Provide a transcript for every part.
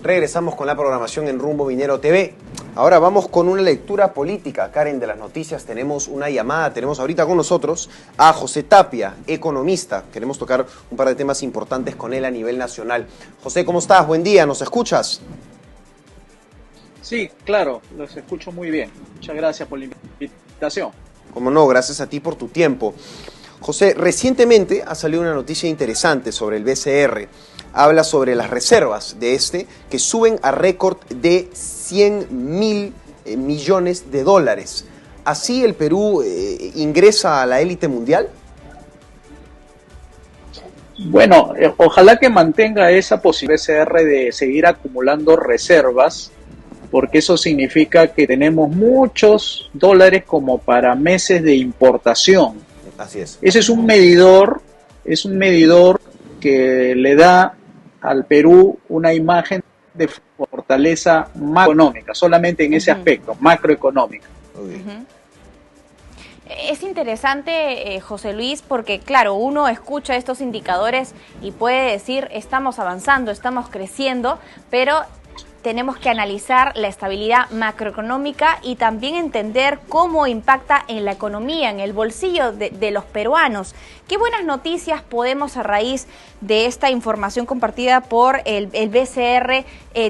Regresamos con la programación en Rumbo Minero TV. Ahora vamos con una lectura política. Karen, de las noticias tenemos una llamada. Tenemos ahorita con nosotros a José Tapia, economista. Queremos tocar un par de temas importantes con él a nivel nacional. José, ¿cómo estás? Buen día, ¿nos escuchas? Sí, claro, los escucho muy bien. Muchas gracias por la invitación. Como no, gracias a ti por tu tiempo. José, recientemente ha salido una noticia interesante sobre el BCR. Habla sobre las reservas de que suben a récord de 100.000 millones de dólares. ¿Así el Perú ingresa a la élite mundial? Bueno, ojalá que mantenga esa posibilidad BCR de seguir acumulando reservas, porque eso significa que tenemos muchos dólares como para meses de importación. Así es. Ese es un medidor que le da al Perú una imagen de fortaleza macroeconómica, solamente en ese aspecto, macroeconómica. Es interesante, José Luis, porque claro, uno escucha estos indicadores y puede decir estamos avanzando, estamos creciendo, pero tenemos que analizar la estabilidad macroeconómica y también entender cómo impacta en la economía, en el bolsillo de los peruanos. ¿Qué buenas noticias podemos, a raíz de esta información compartida por el BCR,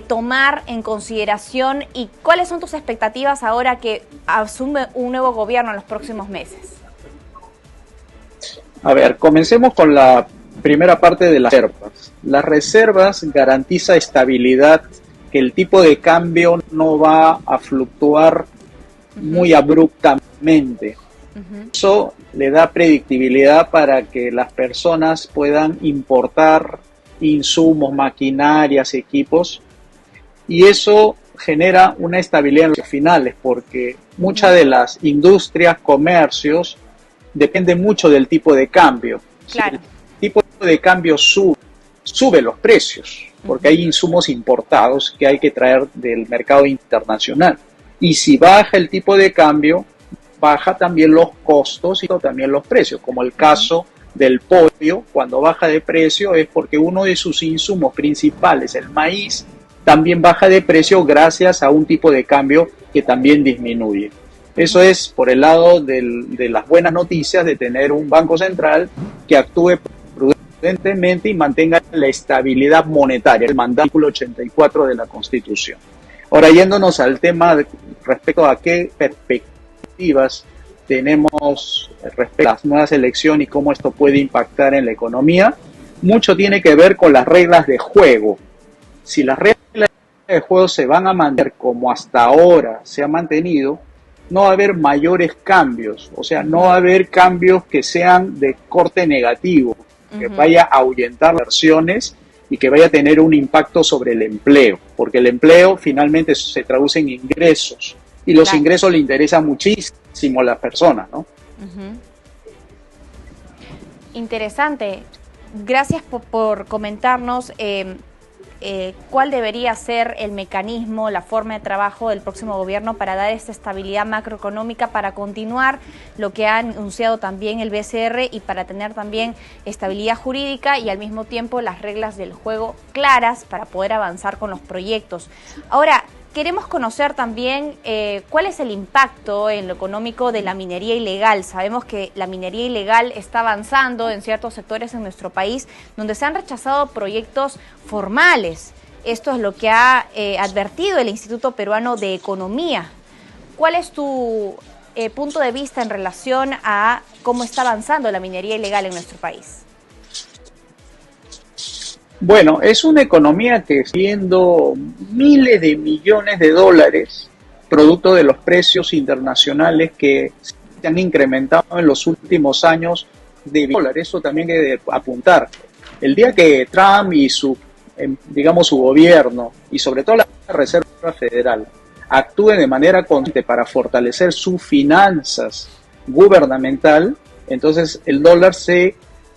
tomar en consideración, y cuáles son tus expectativas ahora que asume un nuevo gobierno en los próximos meses? A ver, comencemos con la primera parte de las reservas. Las reservas garantiza estabilidad, que el tipo de cambio no va a fluctuar muy abruptamente. Eso le da predictibilidad para que las personas puedan importar insumos, maquinarias, equipos, y eso genera una estabilidad en los finales, porque muchas de las industrias, comercios, dependen mucho del tipo de cambio. Claro. Si el tipo de cambio sube los precios, porque hay insumos importados que hay que traer del mercado internacional. Y si baja el tipo de cambio, baja también los costos y también los precios, como el caso del pollo. Cuando baja de precio es porque uno de sus insumos principales, el maíz, también baja de precio gracias a un tipo de cambio que también disminuye. Eso es por el lado de las buenas noticias de tener un banco central que actúe prudentemente y mantenga la estabilidad monetaria, el artículo 84 de la Constitución. Ahora, yéndonos al tema respecto a qué perspectivas tenemos respecto a las nuevas elecciones y cómo esto puede impactar en la economía, mucho tiene que ver con las reglas de juego. Si las reglas de juego se van a mantener como hasta ahora se ha mantenido, no va a haber mayores cambios, o sea, no va a haber cambios que sean de corte negativo, que vaya a ahuyentar las inversiones y que vaya a tener un impacto sobre el empleo, porque el empleo finalmente se traduce en ingresos, y los ingresos le interesan muchísimo a las personas, ¿no? Interesante. Gracias por comentarnos cuál debería ser el mecanismo, la forma de trabajo del próximo gobierno para dar esta estabilidad macroeconómica, para continuar lo que ha anunciado también el BCR y para tener también estabilidad jurídica y al mismo tiempo las reglas del juego claras para poder avanzar con los proyectos. Ahora, queremos conocer también cuál es el impacto en lo económico de la minería ilegal. Sabemos que la minería ilegal está avanzando en ciertos sectores en nuestro país donde se han rechazado proyectos formales. Esto es lo que ha advertido el Instituto Peruano de Economía. ¿Cuál es tu punto de vista en relación a cómo está avanzando la minería ilegal en nuestro país? Bueno, es una economía que está viendo miles de millones de dólares, producto de los precios internacionales que se han incrementado en los últimos años de dólares. Eso también hay que apuntar. El día que Trump y su gobierno, y sobre todo la Reserva Federal, actúen de manera constante para fortalecer sus finanzas gubernamental, entonces el dólar se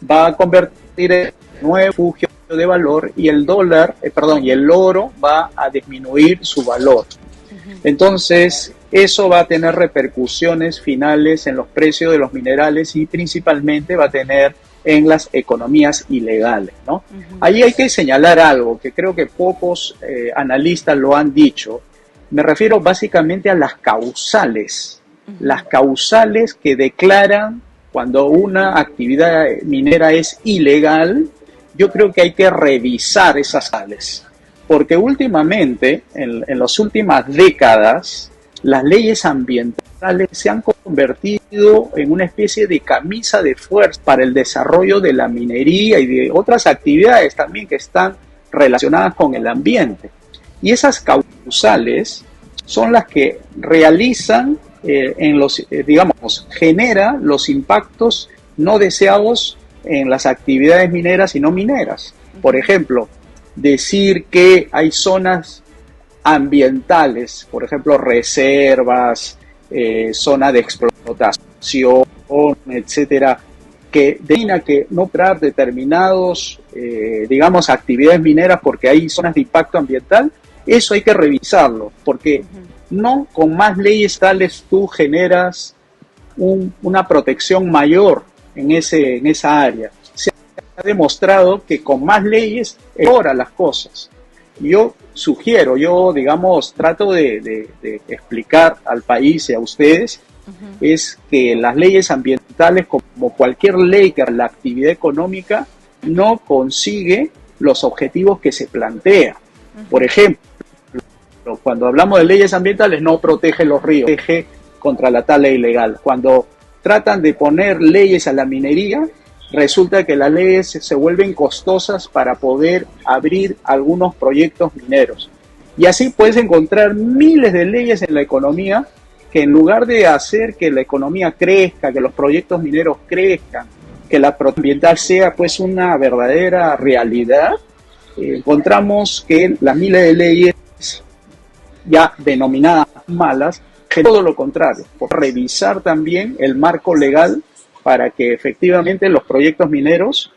va a convertir en un nuevo refugio de valor y el oro va a disminuir su valor. Entonces, eso va a tener repercusiones finales en los precios de los minerales y principalmente va a tener en las economías ilegales, ¿no? Ahí hay que señalar algo que creo que pocos analistas lo han dicho. Me refiero básicamente a las causales que declaran cuando una actividad minera es ilegal. Yo creo que hay que revisar esas causales, porque últimamente, en las últimas décadas, las leyes ambientales se han convertido en una especie de camisa de fuerza para el desarrollo de la minería y de otras actividades también que están relacionadas con el ambiente. Y esas causales son las que realizan, genera los impactos no deseados en las actividades mineras y no mineras. Por ejemplo, decir que hay zonas ambientales, por ejemplo, reservas, zona de explotación, etcétera, que determina que no operar determinados, actividades mineras porque hay zonas de impacto ambiental. Eso hay que revisarlo, porque no con más leyes tales tú generas una protección mayor en esa área. Se ha demostrado que con más leyes empeora las cosas. Yo trato de explicar al país y a ustedes, es que las leyes ambientales, como cualquier ley que la actividad económica, no consigue los objetivos que se plantea. Por ejemplo, cuando hablamos de leyes ambientales, no protege los ríos, protege contra la tala ilegal. Cuando tratan de poner leyes a la minería, resulta que las leyes se vuelven costosas para poder abrir algunos proyectos mineros. Y así puedes encontrar miles de leyes en la economía que, en lugar de hacer que la economía crezca, que los proyectos mineros crezcan, que la protección ambiental sea pues una verdadera realidad, encontramos que las miles de leyes ya denominadas malas, que todo lo contrario, por revisar también el marco legal para que efectivamente los proyectos mineros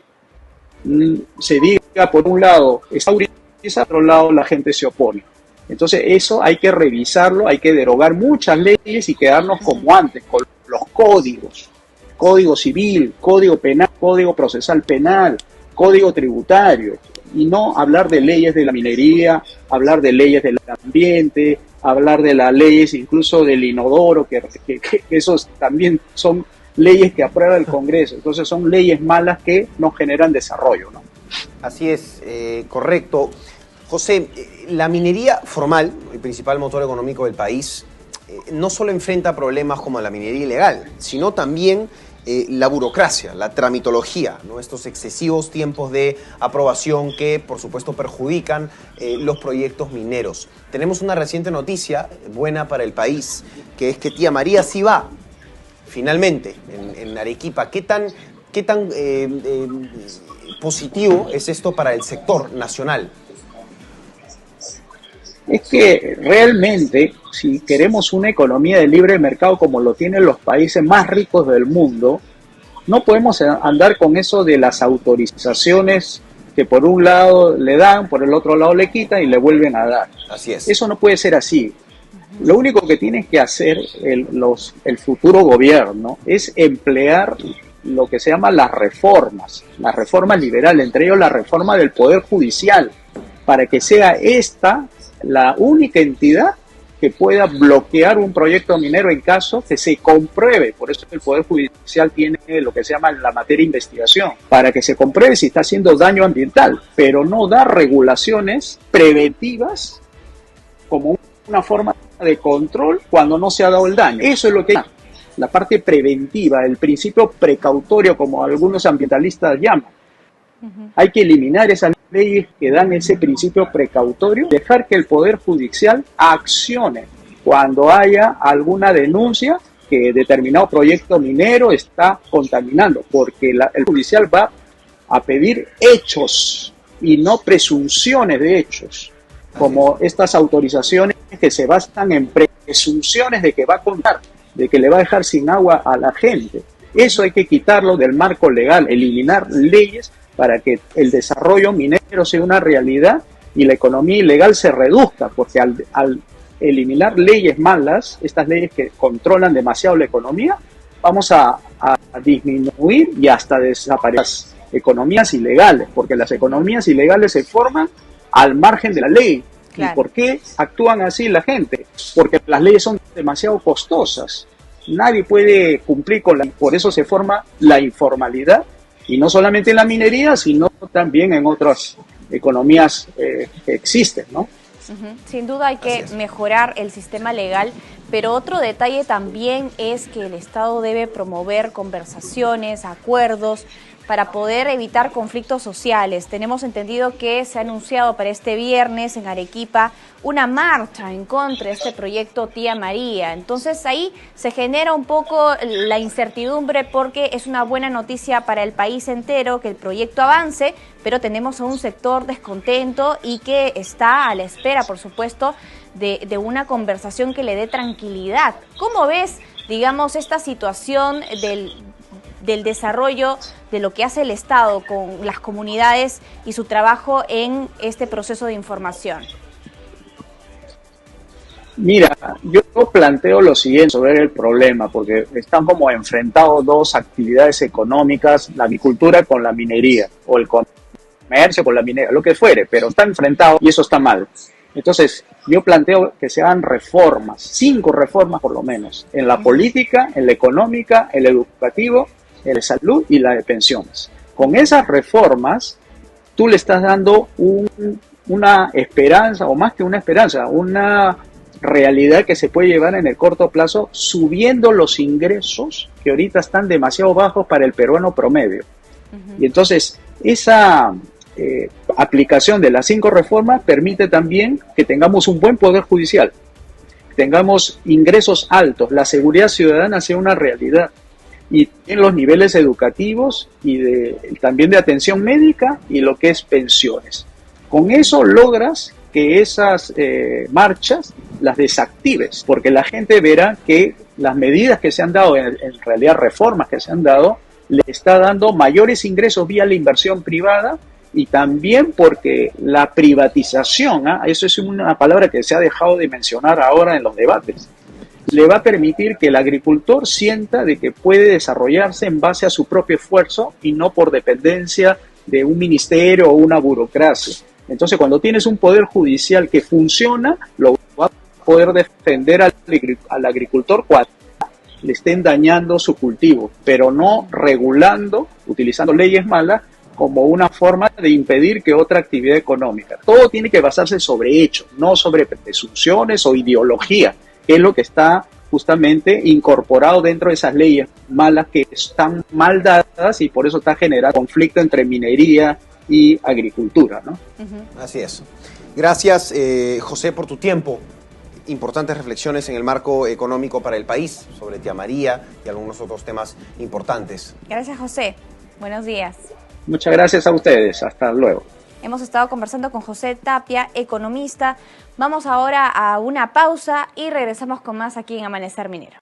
se diga, por un lado, está autorizado, por otro lado la gente se opone. Entonces eso hay que revisarlo, hay que derogar muchas leyes y quedarnos como antes, con los códigos, código civil, código penal, código procesal penal, código tributario, y no hablar de leyes de la minería, hablar de leyes del ambiente, hablar de las leyes incluso del inodoro, que esos también son leyes que aprueba el Congreso. Entonces son leyes malas que no generan desarrollo, ¿no? Así es, correcto. José, la minería formal, el principal motor económico del país, no solo enfrenta problemas como la minería ilegal, sino también la burocracia, la tramitología, ¿no? Estos excesivos tiempos de aprobación que, por supuesto, perjudican los proyectos mineros. Tenemos una reciente noticia buena para el país, que es que Tía María sí va, finalmente, en Arequipa. ¿Qué tan positivo es esto para el sector nacional? Es que realmente, si queremos una economía de libre mercado como lo tienen los países más ricos del mundo, no podemos andar con eso de las autorizaciones que por un lado le dan, por el otro lado le quitan y le vuelven a dar. Así es. Eso no puede ser así. Lo único que tiene que hacer el futuro gobierno es emplear lo que se llama las reformas liberales, entre ellos la reforma del Poder Judicial, para que sea esta la única entidad que pueda bloquear un proyecto minero en caso que se compruebe. Por eso el Poder Judicial tiene lo que se llama la materia de investigación, para que se compruebe si está haciendo daño ambiental, pero no da regulaciones preventivas como una forma de control cuando no se ha dado el daño. Eso es lo que es la parte preventiva, el principio precautorio, como algunos ambientalistas llaman. Hay que eliminar esas leyes que dan ese principio precautorio, dejar que el Poder Judicial accione cuando haya alguna denuncia que determinado proyecto minero está contaminando, porque el judicial va a pedir hechos y no presunciones de hechos, como estas autorizaciones que se basan en presunciones de que va a contar, de que le va a dejar sin agua a la gente. Eso hay que quitarlo del marco legal, eliminar leyes para que el desarrollo minero sea una realidad y la economía ilegal se reduzca, porque al eliminar leyes malas, estas leyes que controlan demasiado la economía, vamos a disminuir y hasta desaparecer las economías ilegales, porque las economías ilegales se forman al margen de la ley. Claro. ¿Y por qué actúan así la gente? Porque las leyes son demasiado costosas. Nadie puede cumplir con por eso se forma la informalidad, y no solamente en la minería, sino también en otras economías que existen, ¿no? Sin duda hay que mejorar el sistema legal, pero otro detalle también es que el Estado debe promover conversaciones, acuerdos, para poder evitar conflictos sociales. Tenemos entendido que se ha anunciado para este viernes en Arequipa una marcha en contra de este proyecto Tía María. Entonces ahí se genera un poco la incertidumbre, porque es una buena noticia para el país entero que el proyecto avance, pero tenemos a un sector descontento y que está a la espera, por supuesto, de una conversación que le dé tranquilidad. ¿Cómo ves, digamos, esta situación del desarrollo de lo que hace el Estado con las comunidades y su trabajo en este proceso de información? Mira, yo planteo lo siguiente sobre el problema, porque están como enfrentados dos actividades económicas, la agricultura con la minería, o el comercio con la minería, lo que fuere, pero está enfrentado y eso está mal. Entonces, yo planteo que se hagan reformas, 5 reformas por lo menos, en la política, en la económica, en el educativo, en la salud y la de pensiones. Con esas reformas, tú le estás dando una esperanza, o más que una esperanza, una realidad que se puede llevar en el corto plazo, subiendo los ingresos que ahorita están demasiado bajos para el peruano promedio. Y entonces, esa aplicación de las 5 reformas permite también que tengamos un buen poder judicial, tengamos ingresos altos, la seguridad ciudadana sea una realidad, y en los niveles educativos y también de atención médica y lo que es pensiones. Con eso logras que esas marchas las desactives, porque la gente verá que las medidas que se han dado, en realidad reformas que se han dado, le está dando mayores ingresos vía la inversión privada, y también porque la privatización, eso es una palabra que se ha dejado de mencionar ahora en los debates, le va a permitir que el agricultor sienta de que puede desarrollarse en base a su propio esfuerzo y no por dependencia de un ministerio o una burocracia. Entonces, cuando tienes un poder judicial que funciona, lo va a poder defender al agricultor cuando le estén dañando su cultivo, pero no regulando, utilizando leyes malas como una forma de impedir que otra actividad económica. Todo tiene que basarse sobre hechos, no sobre presunciones o ideología, que es lo que está justamente incorporado dentro de esas leyes malas que están mal dadas, y por eso está generando conflicto entre minería y agricultura, ¿no? Así es. Gracias, José, por tu tiempo. Importantes reflexiones en el marco económico para el país sobre Tía María y algunos otros temas importantes. Gracias, José. Buenos días. Muchas gracias a ustedes. Hasta luego. Hemos estado conversando con José Tapia, economista. Vamos ahora a una pausa y regresamos con más aquí en Amanecer Minero.